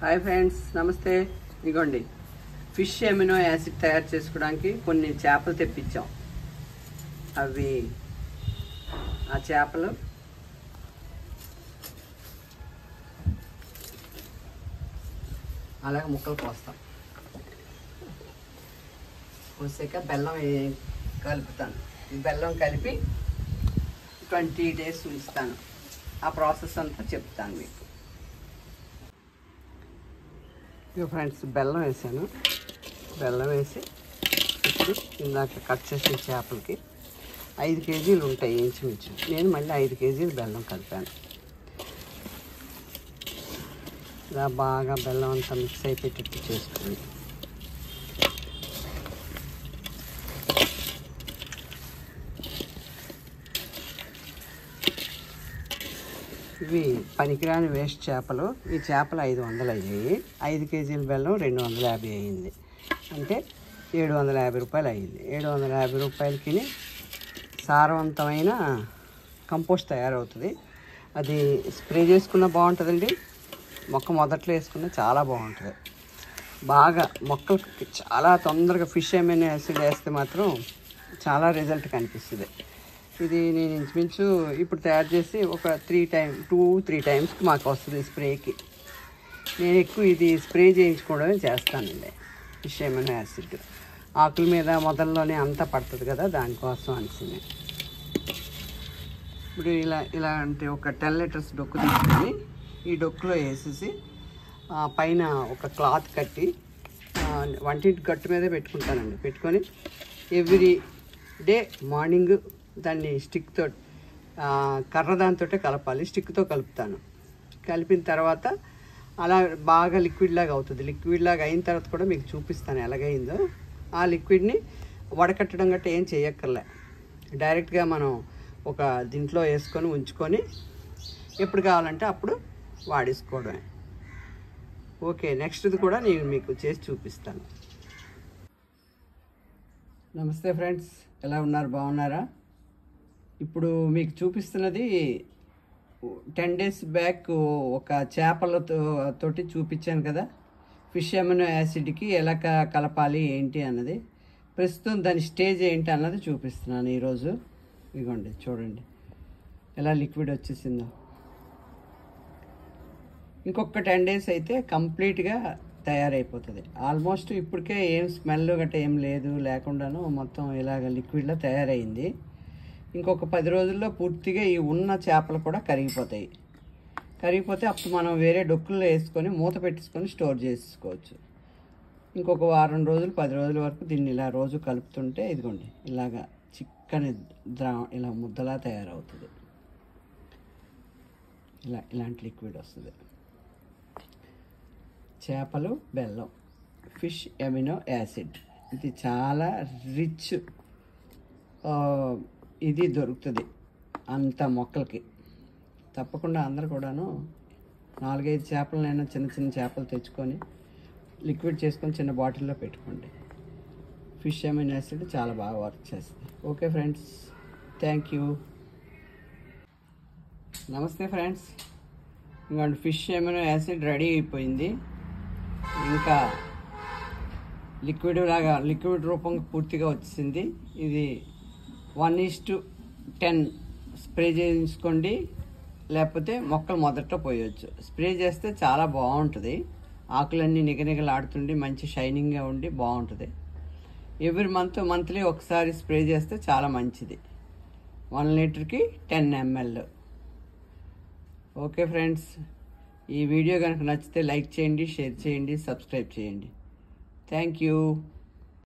Hi friends, నమస్తే. ఇదిగోండి fish amino acid తయారు చేసుకోవడానికి కొన్ని చేపలు తెప్పించాం. అవి ఆ చేపలు అలాగే ముక్కలు కోస్తాం. కోసాక బెల్లం కలుపుతాను. ఈ బెల్లం కలిపి 20 days ఉంచుతాను. ఆ ప్రాసెస్ అంతా చెప్తాను మీకు. ఇక ఫ్రెండ్స్, బెల్లం వేసాను. బెల్లం వేసి ఇప్పుడు ఇందాక కట్ చేసిన చేపలకి 5 kgs ఉంటాయి ఇంచుమించు. నేను మళ్ళీ 5 kgs బెల్లం కలిపాను. ఇలా బాగా బెల్లం అంతా మిక్స్ అయిపోయేటట్టు చేసుకుని ఇవి పనికిరాని వేస్ట్ చేపలు. ఈ చేపలు 500 అయ్యాయి. 5 kgs బెల్లం 250 అయ్యింది. అంటే 750 రూపాయలు అయ్యింది. 750 రూపాయలకి సారవంతమైన కంపోస్ట్ తయారవుతుంది. అది స్ప్రే చేసుకున్న బాగుంటుందండి. మొక్క మొదట్లో వేసుకున్న చాలా బాగుంటుంది. బాగా మొక్కలకి చాలా తొందరగా ఫిష్ ఎమినో యాసిడ్ వేస్తే మాత్రం చాలా రిజల్ట్ కనిపిస్తుంది. ఇది నేను ఇంచుమించు ఇప్పుడు తయారు చేసి ఒక 2-3 టైమ్స్కి మాకు వస్తుంది స్ప్రేకి. నేను ఎక్కువ ఇది స్ప్రే చేయించుకోవడమే చేస్తానండి. ఫిష్ ఎమినో యాసిడ్ ఆకుల మీద మొదల్లోనే అంతా పడుతుంది కదా, దానికోసం అనిసింది. ఇప్పుడు ఇలా అంటే ఒక 10 లీటర్స్ డొక్కు తీసుకొని ఈ డొక్కులో వేసేసి పైన ఒక క్లాత్ కట్టి వంటింటి గట్టు మీదే పెట్టుకుంటానండి. పెట్టుకొని ఎవ్రీ డే మార్నింగ్ దాన్ని స్టిక్తో కర్ర దాంతో కలపాలి. స్టిక్తో కలుపుతాను. కలిపిన తర్వాత అలా బాగా లిక్విడ్ లాగా అవుతుంది. లిక్విడ్ లాగా అయిన తర్వాత కూడా మీకు చూపిస్తాను ఎలాగైందో. ఆ లిక్విడ్ని వడకట్టడం గట్రా ఏం చేయక్కర్లే. డైరెక్ట్గా మనం ఒక దీంట్లో వేసుకొని ఉంచుకొని ఎప్పుడు కావాలంటే అప్పుడు వాడేసుకోవడమే. ఓకే, నెక్స్ట్ది కూడా నేను మీకు చేసి చూపిస్తాను. నమస్తే ఫ్రెండ్స్, ఎలా ఉన్నారు? బాగున్నారా? ఇప్పుడు మీకు చూపిస్తున్నది 10 days బ్యాక్ ఒక చేపలతోటి చూపించాను కదా, ఫిష్ ఎమినో యాసిడ్కి ఎలా కలపాలి ఏంటి అన్నది. ప్రస్తుతం దాని స్టేజ్ ఏంటి అన్నది చూపిస్తున్నాను ఈరోజు. ఇదిగోండి, చూడండి ఎలా లిక్విడ్ వచ్చేసిందో. ఇంకొక 10 days అయితే కంప్లీట్గా తయారైపోతుంది. ఆల్మోస్ట్ ఇప్పటికే ఏం స్మెల్ గట్రా ఏం లేదు, లేకుండాను మొత్తం ఇలాగ లిక్విడ్లో తయారైంది. ఇంకొక 10 రోజుల్లో పూర్తిగా ఈ ఉన్న చేపలు కూడా కరిగిపోతాయి. కరిగిపోతే అప్పుడు మనం వేరే డొక్కుల్లో వేసుకొని మూత పెట్టేసుకొని స్టోర్ చేసుకోవచ్చు. ఇంకొక వారం రోజులు 10 రోజుల వరకు దీన్ని ఇలా రోజు కలుపుతుంటే ఇదిగోండి ఇలాగా చిక్కని ఇలా ముద్దలా తయారవుతుంది. ఇలాంటి లిక్విడ్ వస్తుంది. చేపలు, బెల్లం, ఫిష్ ఎమినో యాసిడ్, ఇది చాలా రిచ్ ఇది దొరుకుతుంది అంత మొక్కలకి. తప్పకుండా అందరు కూడాను 4-5 చేపలనైనా చిన్న చిన్న చేపలు తెచ్చుకొని లిక్విడ్ చేసుకొని చిన్న బాటిల్లో పెట్టుకోండి. ఫిష్ ఎమినో యాసిడ్ చాలా బాగా వర్క్ చేస్తుంది. Okay friends, thank you. నమస్తే ఫ్రెండ్స్, ఇంకోండి ఫిష్ ఎమినో యాసిడ్ రెడీ అయిపోయింది. ఇంకా లిక్విడ్ రూపంగా పూర్తిగా వచ్చింది. ఇది 1:10 స్ప్రే చేయించుకోండి, లేకపోతే మొక్కలు మొదట్లో పోయవచ్చు. స్ప్రే చేస్తే చాలా బాగుంటుంది. ఆకులన్నీ నిగనిగలాడుతుండి మంచి షైనింగ్గా ఉండి బాగుంటుంది. ఎవ్రీ మంత్లీ ఒకసారి స్ప్రే చేస్తే చాలా మంచిది. 1 లీటర్కి 10 ml. ఓకే ఫ్రెండ్స్, ఈ వీడియో కనుక నచ్చితే లైక్ చేయండి, షేర్ చేయండి, సబ్స్క్రైబ్ చేయండి. Thank you.